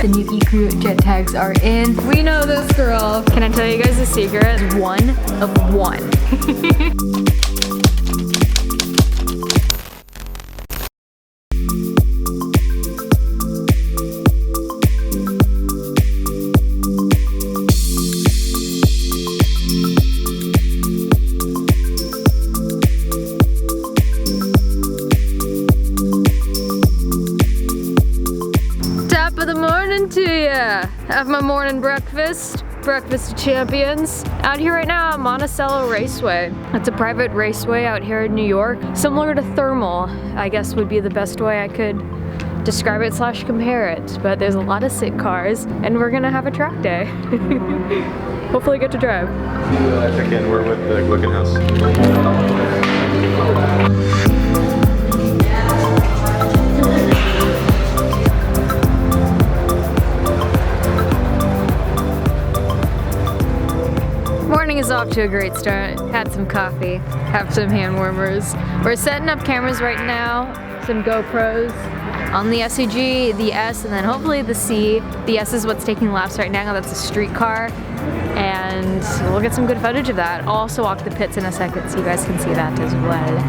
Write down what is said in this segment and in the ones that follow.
The new Ecrew jet tags are in. We know this, girl. Can I tell you guys a secret? One of one. Top of the morning to ya. Have my morning breakfast. Breakfast of champions. Out here right now at Monticello Raceway. It's a private raceway out here in New York. Similar to Thermal, I guess would be the best way I could describe it / compare it. But there's a lot of sick cars and we're gonna have a track day. Hopefully get to drive. Check in, we're with the Logan House. Morning is off to a great start. Had some coffee, have some hand warmers. We're setting up cameras right now, some GoPros on the SCG, the S, and then hopefully the C. The S is what's taking laps right now, that's a street car. And we'll get some good footage of that. I'll also walk the pits in a second so you guys can see that as well.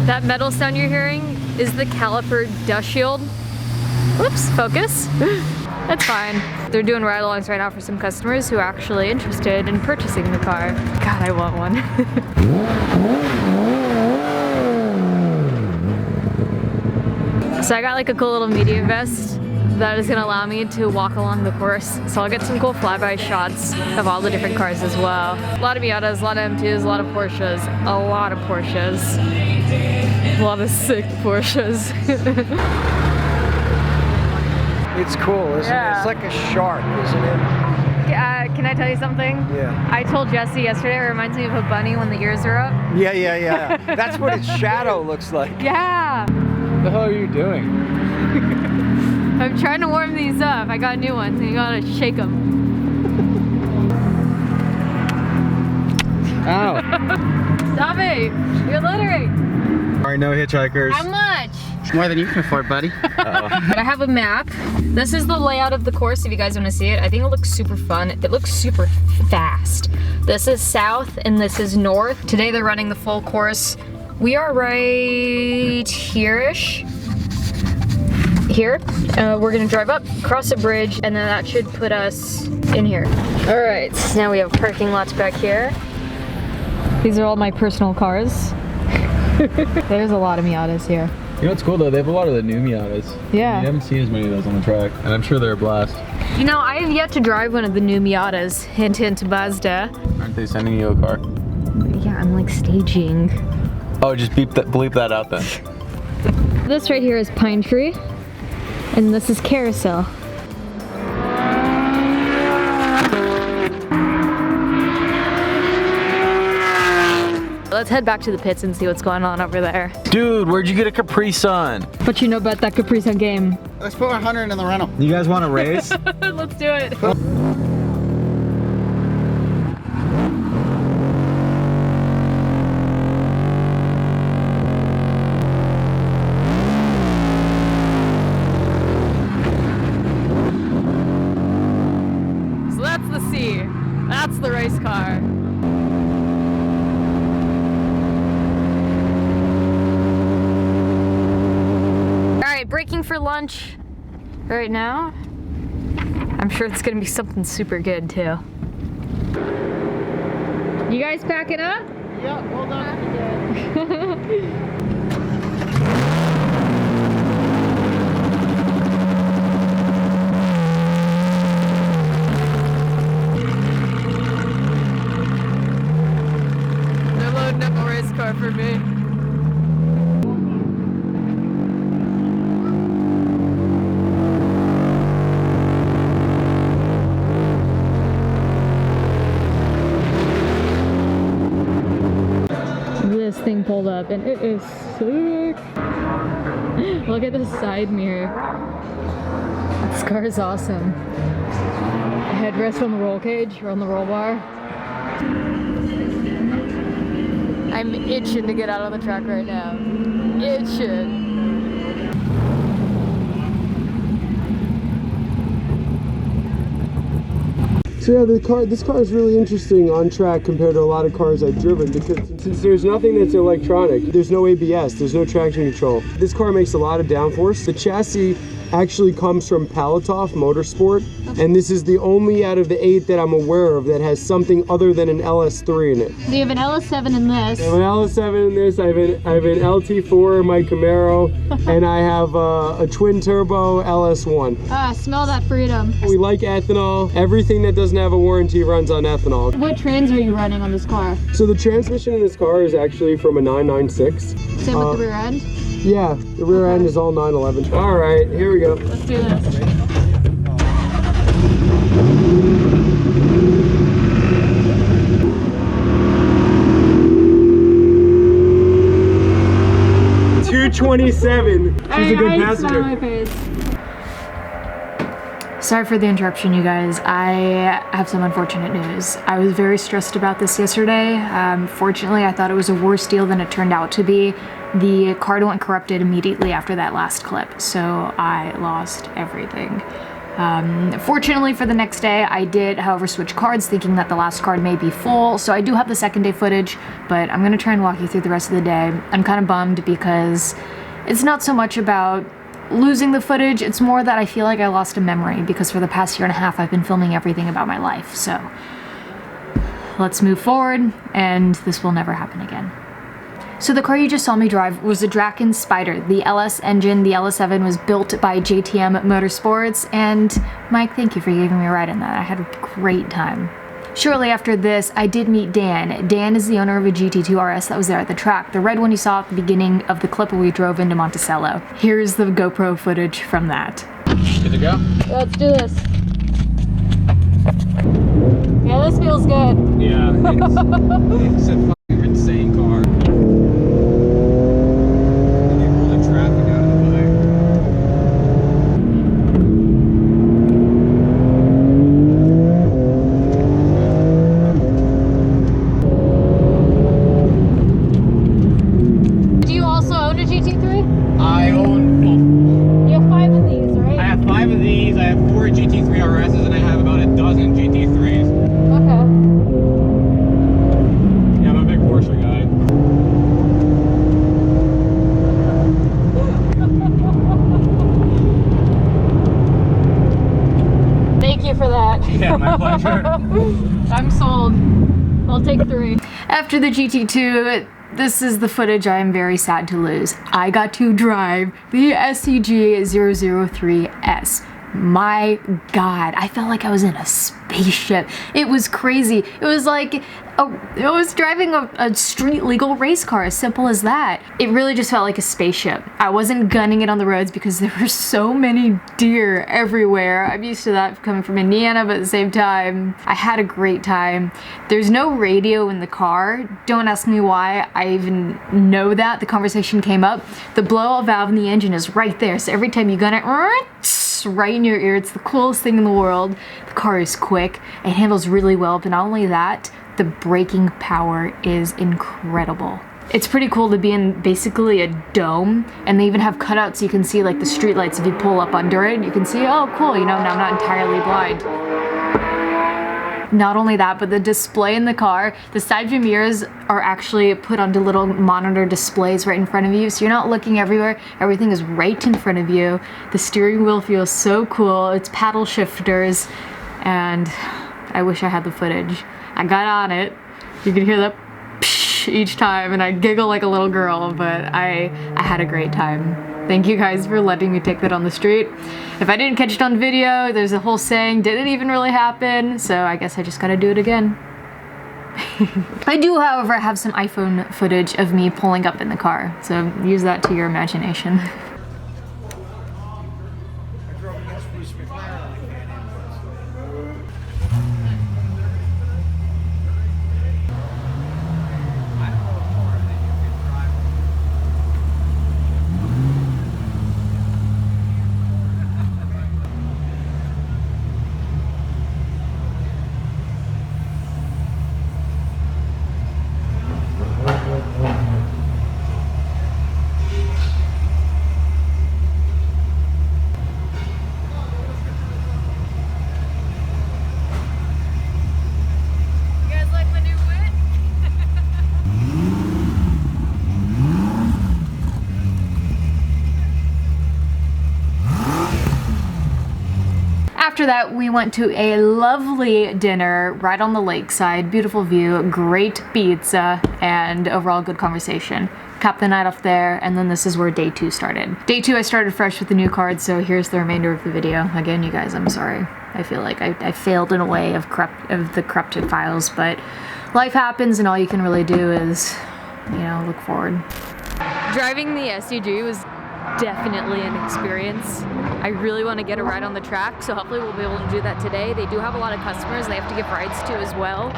That metal sound you're hearing is the caliper dust shield. Whoops, focus. That's fine. They're doing ride-alongs right now for some customers who are actually interested in purchasing the car. God, I want one. So I got like a cool little media vest that is gonna allow me to walk along the course. So I'll get some cool flyby shots of all the different cars as well. A lot of Miatas, a lot of M2s, a lot of Porsches, a lot of Porsches. A lot of sick Porsches. It's cool, isn't it? It's like a shark, isn't it? Can I tell you something? Yeah. I told Jesse yesterday, it reminds me of a bunny when the ears are up. Yeah. That's what its shadow looks like. Yeah. What the hell are you doing? I'm trying to warm these up. I got new ones and you gotta shake them. Ow. Stop it! You're littering! Alright, no hitchhikers. How much? More than you can afford, buddy. But I have a map. This is the layout of the course if you guys want to see it. I think it looks super fun. It looks super fast. This is south and this is north. Today they're running the full course. We are right here-ish. Here. We're gonna drive up, cross a bridge, and then that should put us in here. All right, now we have parking lots back here. These are all my personal cars. There's a lot of Miatas here. You know what's cool though? They have a lot of the new Miatas. Yeah. You haven't seen as many of those on the track, and I'm sure they're a blast. You know, I have yet to drive one of the new Miatas. Hint, hint, Mazda. Aren't they sending you a car? Yeah, I'm like staging. Oh, just bleep that out then. This right here is Pine Tree, and this is Carousel. Let's head back to the pits and see what's going on over there. Dude, where'd you get a Capri Sun? What you know about that Capri Sun game? Let's put 100 in the rental. You guys want to race? Let's do it. So that's the C. That's the race car. Breaking for lunch right now. I'm sure it's gonna be something super good too. You guys packing up? Yeah, hold on. They're loading up a race car for me. This thing pulled up and it is sick. Look at the side mirror. This car is awesome. Headrest on the roll cage or on the roll bar. I'm itching to get out on the track right now. Itching. So yeah, this car is really interesting on track compared to a lot of cars I've driven, because since there's nothing that's electronic, there's no ABS, there's no traction control. This car makes a lot of downforce. The chassis actually comes from Palatoff Motorsport, and this is the only out of the 8 that I'm aware of that has something other than an LS3 in it. So you have an LS7 in this. I have an LS7 in this, I have an LT4 in my Camaro, and I have a twin turbo LS1. Ah, smell that freedom. We like ethanol. Everything that doesn't have a warranty runs on ethanol. What trans are you running on this car? So the transmission in this car is actually from a 996. Same with the rear end? Yeah, the rear end is all 911. All right, here we go. Let's do this. $227. She's a good passenger. My face. Sorry for the interruption, you guys. I have some unfortunate news. I was very stressed about this yesterday. Fortunately, I thought it was a worse deal than it turned out to be. The card went corrupted immediately after that last clip, so I lost everything. Fortunately for the next day, I did, however, switch cards, thinking that the last card may be full, so I do have the second day footage, but I'm gonna try and walk you through the rest of the day. I'm kind of bummed because it's not so much about losing the footage, it's more that I feel like I lost a memory, because for the past year and a half I've been filming everything about my life, so let's move forward, and this will never happen again. So the car you just saw me drive was a Draken Spider. The LS engine, the LS7, was built by JTM Motorsports, and Mike, thank you for giving me a ride in that. I had a great time. Shortly after this, I did meet Dan. Dan is the owner of a GT2 RS that was there at the track, the red one you saw at the beginning of the clip where we drove into Monticello. Here's the GoPro footage from that. Good to go? Let's do this. Yeah, this feels good. Yeah, it's a fucking insane car. Yeah, my pleasure. I'm sold. I'll take 3. After the GT2, this is the footage I am very sad to lose. I got to drive the SCG 003S. My God, I felt like I was in a spaceship. It was crazy. It was like, I was driving a street legal race car, as simple as that. It really just felt like a spaceship. I wasn't gunning it on the roads because there were so many deer everywhere. I'm used to that coming from Indiana, but at the same time, I had a great time. There's no radio in the car. Don't ask me why I even know that. The conversation came up. The blow-off valve in the engine is right there, so every time you gun it, right in your ear. It's the coolest thing in the world. The car is quick. It handles really well, but not only that, the braking power is incredible. It's pretty cool to be in basically a dome, and they even have cutouts so you can see like the street lights. If you pull up under it, you can see, oh cool, you know, now I'm not entirely blind. Not only that, but the display in the car, the side view mirrors are actually put onto little monitor displays right in front of you, so you're not looking everywhere. Everything is right in front of you. The steering wheel feels so cool. It's paddle shifters, and I wish I had the footage. I got on it. You could hear the psh each time, and I giggle like a little girl, but I had a great time. Thank you guys for letting me take that on the street. If I didn't catch it on video, there's a whole saying, didn't even really happen, so I guess I just gotta do it again. I do, however, have some iPhone footage of me pulling up in the car, so use that to your imagination. After that, we went to a lovely dinner right on the lakeside, beautiful view, great pizza, and overall good conversation. Capped the night off there, and then this is where day 2 started. Day 2, I started fresh with the new card, so here's the remainder of the video. Again, you guys, I'm sorry. I feel like I failed in a way of the corrupted files, but life happens, and all you can really do is, you know, look forward. Driving the SCG was definitely an experience. I really want to get a ride on the track, so hopefully we'll be able to do that today. They do have a lot of customers they have to give rides to as well.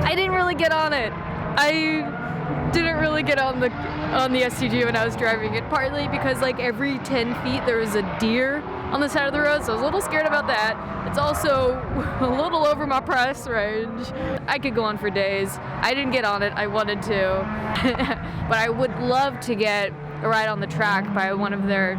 I didn't really get on it. I didn't really get on the SCG when I was driving it, partly because like every 10 feet there was a deer on the side of the road, so I was a little scared about that. It's also a little over my price range. I could go on for days. I didn't get on it, I wanted to, but I would love to get a ride on the track by one of their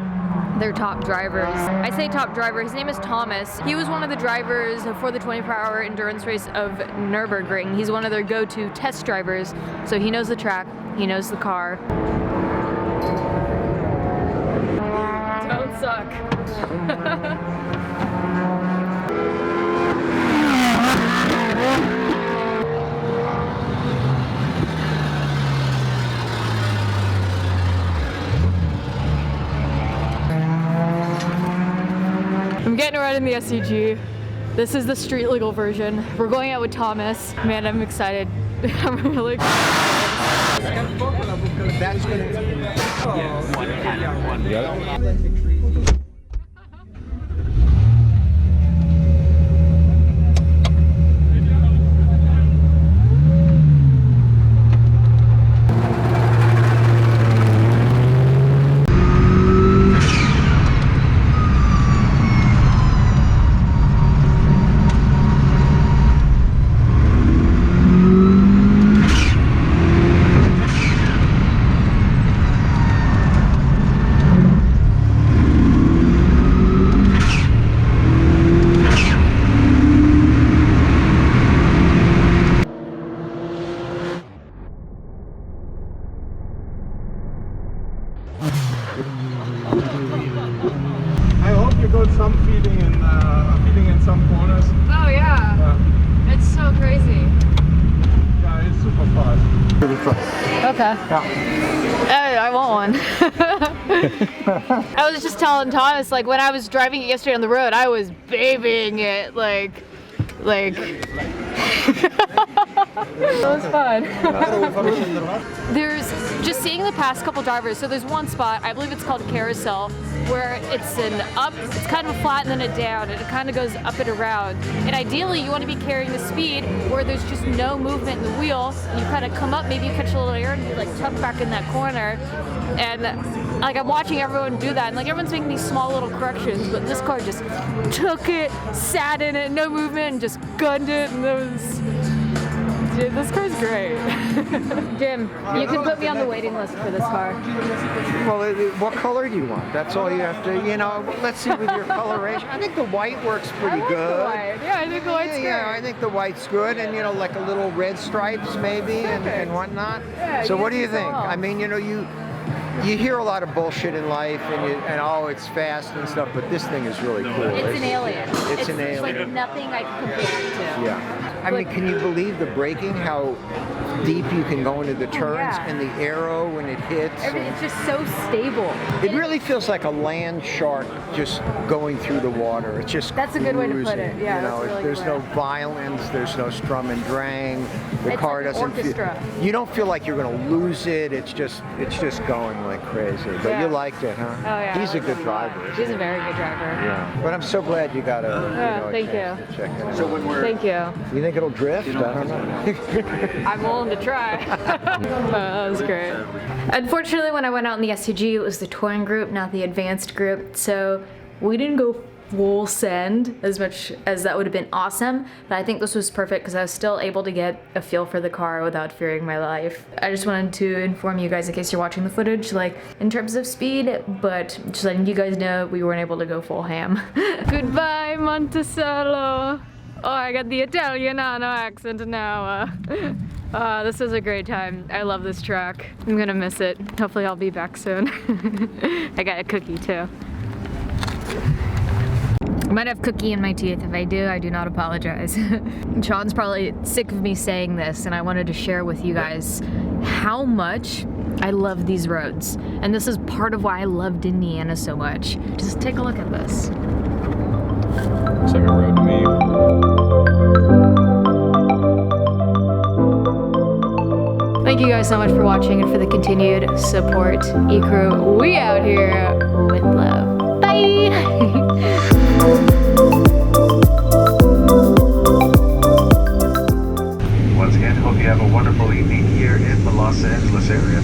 top drivers. I say top driver, his name is Thomas. He was one of the drivers for the 24-hour endurance race of Nürburgring. He's one of their go-to test drivers, so he knows the track, he knows the car. Don't suck. I'm getting a ride in the SCG. This is the street legal version. We're going out with Thomas. Man, I'm excited. I'm really I hope you got some feeling in some corners. Oh yeah. It's so crazy. Yeah, it's super fast. Really fast. Okay. Yeah. I want one. I was just telling Thomas, like when I was driving it yesterday on the road, I was babying it, like. That was fun. There's just seeing the past couple drivers. So there's one spot, I believe it's called Carousel, where it's an up, it's kind of a flat and then a down, and it kind of goes up and around. And ideally, you want to be carrying the speed where there's just no movement in the wheel. And you kind of come up, maybe you catch a little air, and you like tuck back in that corner. And like I'm watching everyone do that, and like everyone's making these small little corrections, but this car just took it, sat in it, no movement, and just gunned it, and it was. Dude, this car's great. Jim, you can put me on the waiting list for this car. Well, what color do you want? That's all you have to, you know, let's see with your coloration. I think the white works pretty good. The white. Yeah, I think the white's great. Yeah, I think the white's good, and you know, like a little red stripes maybe and whatnot. Yeah, so what do you think? I mean, you know, you hear a lot of bullshit in life, and oh, it's fast and stuff, but this thing is really cool. It's an alien. It's an alien. It's like nothing I can compare it to. Yeah. I mean, can you believe the braking? How deep you can go into the turns, and the arrow when it hits. It's just so stable. It really feels like a land shark just going through the water. It's just That's a good way to put it. Yeah, you know, that's really there's good no way. violence, there's no strum and drang. The It's car like an doesn't orchestra. feel. You don't feel like you're going to lose it. It's just going like crazy. But Yeah. you liked it, huh? Oh yeah. He's a good driver. He's a very good driver. Yeah. But I'm so glad you got a thank chance you. to check it out. Thank you. You think it'll drift? I don't know. I'm willing to try. That was great. Unfortunately, when I went out in the SCG, it was the touring group, not the advanced group, so we didn't go full send as much as that would have been awesome, but I think this was perfect because I was still able to get a feel for the car without fearing my life. I just wanted to inform you guys in case you're watching the footage, like in terms of speed, but just letting you guys know we weren't able to go full ham. Goodbye, Monticello. Oh, I got the Italiano accent now. This was a great time. I love this track. I'm gonna miss it. Hopefully I'll be back soon. I got a cookie too. I might have cookie in my teeth. If I do not apologize. Sean's probably sick of me saying this, and I wanted to share with you guys how much I love these roads. And this is part of why I loved Indiana so much. Just take a look at this. It's like a road to me. Thank you guys so much for watching and for the continued support. Ecrew, we out here with love. Bye! Once again, hope you have a wonderful evening here in the Los Angeles area.